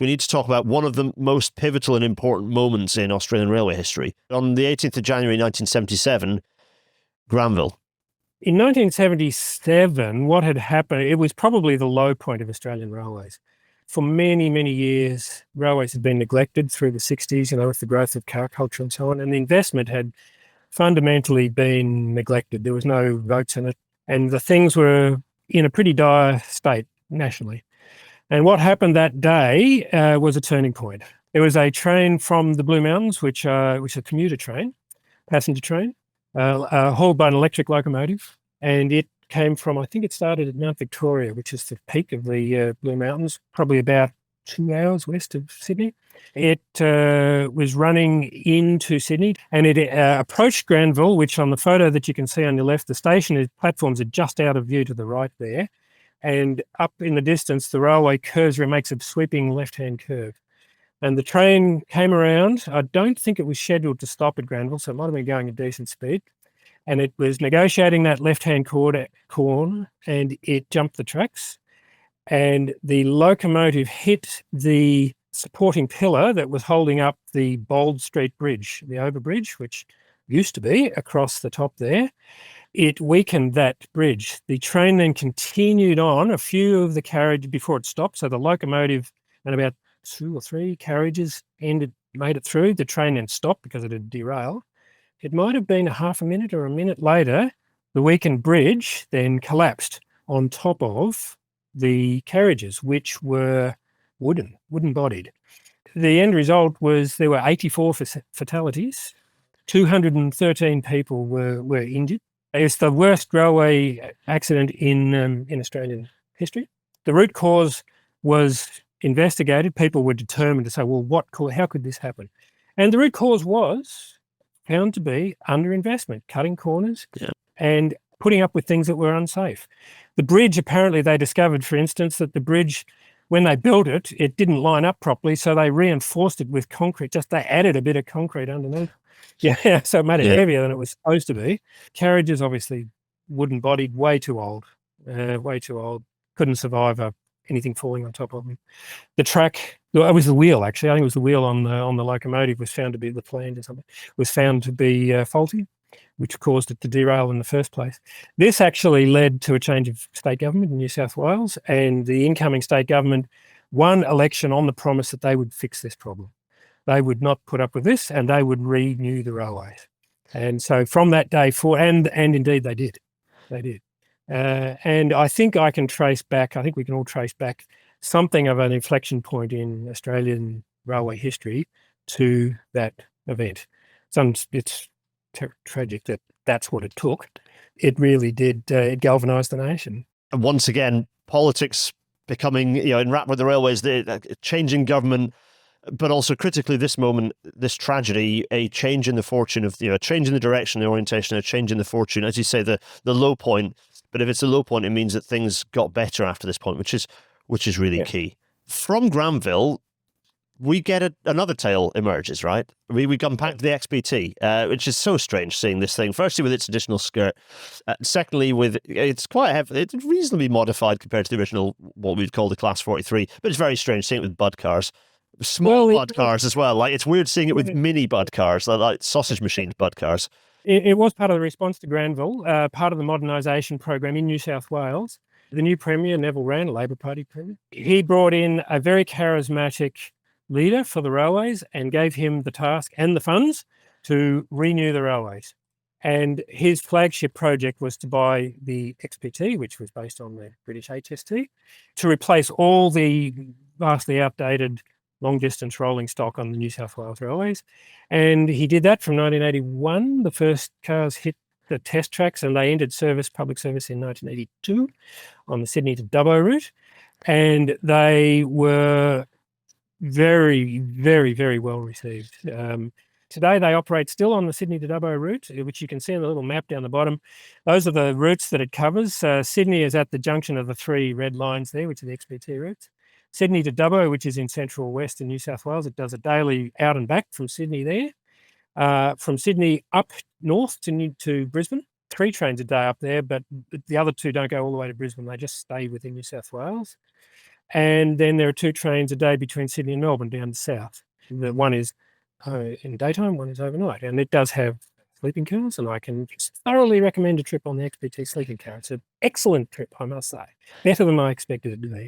we need to talk about one of the most pivotal and important moments in Australian railway history. On the 18th of January 1977, Granville. In 1977, what had happened, it was probably the low point of Australian railways. For many, many years, railways had been neglected through the 60s, with the growth of car culture and so on, and the investment had fundamentally been neglected. There was no votes in it, and the things were in a pretty dire state nationally. And what happened that day was a turning point. There was a train from the Blue Mountains, which is a commuter train, passenger train, hauled by an electric locomotive, and it came from, I think it started at Mount Victoria, which is the peak of the Blue Mountains, probably about 2 hours west of Sydney. It was running into Sydney, and it approached Granville, which on the photo that you can see on your left, the station platforms are just out of view to the right there. And up in the distance, the railway curves and makes a sweeping left-hand curve. And the train came around. I don't think it was scheduled to stop at Granville, so it might have been going at decent speed. And it was negotiating that left-hand corner, and it jumped the tracks. And the locomotive hit the supporting pillar that was holding up the Bold Street Bridge, the overbridge, which used to be across the top there. It weakened that bridge. The train then continued on a few of the carriages before it stopped. So the locomotive and about 2 or 3 carriages made it through. The train then stopped because it had derailed. It might have been a half a minute or a minute later, the weakened bridge then collapsed on top of the carriages, which were wooden-bodied. The end result was there were 84 fatalities. 213 people were injured. It's the worst railway accident in Australian history. The root cause was investigated. People were determined to say, well, how could this happen? And the root cause was found to be underinvestment, cutting corners, and putting up with things that were unsafe. The bridge, apparently they discovered, for instance, that the bridge, when they built it, it didn't line up properly, so they reinforced it with concrete. They added a bit of concrete underneath. Yeah, so it made it heavier than it was supposed to be. Carriages, obviously, wooden-bodied, way too old. Couldn't survive anything falling on top of them. The track, it was the wheel, actually. I think it was the wheel on the locomotive was found to be the flange or something, was found to be faulty, which caused it to derail in the first place. This actually led to a change of state government in New South Wales, and the incoming state government won election on the promise that they would fix this problem. They would not put up with this, and they would renew the railways. And so from that day forward, and indeed they did. They did. And I think we can all trace back something of an inflection point in Australian railway history to that event. It's tragic that that's what it took. It really did. It galvanised the nation. And once again, politics becoming, enwrapped with the railways, the changing government, but also critically this moment, this tragedy, a change in the fortune of, a change in the direction, the orientation, a change in the fortune, as you say, the low point. But if it's a low point, it means that things got better after this point, which is really key. From Granville, we get another tale emerges, right? We come back to the XPT, which is so strange seeing this thing. Firstly, with its additional skirt. Secondly, it's quite heavy. It's reasonably modified compared to the original, what we'd call the Class 43. But it's very strange seeing it with bud cars. Small bud cars as well. Like, it's weird seeing it with mini bud cars, like sausage machine bud cars. It was part of the response to Granville, part of the modernisation program in New South Wales. The new Premier, Neville Wran, a Labor Party Premier, he brought in a very charismatic leader for the railways and gave him the task and the funds to renew the railways. And his flagship project was to buy the XPT, which was based on the British HST, to replace all the vastly outdated long-distance rolling stock on the New South Wales railways. And he did that from 1981. The first cars hit the test tracks and they entered public service in 1982 on the Sydney to Dubbo route. And they were very, very, very well received. Today they operate still on the Sydney to Dubbo route, which you can see on the little map down the bottom. Those are the routes that it covers. Sydney is at the junction of the 3 red lines there, which are the XPT routes. Sydney to Dubbo, which is in central west in New South Wales, it does a daily out and back from Sydney there. From Sydney up north to Brisbane, 3 trains a day up there, but the other 2 don't go all the way to Brisbane. They just stay within New South Wales. And then there are 2 trains a day between Sydney and Melbourne down to south. The one is in daytime, one is overnight. And it does have sleeping cars, and I can thoroughly recommend a trip on the XPT sleeping car. It's an excellent trip, I must say. Better than I expected it to be.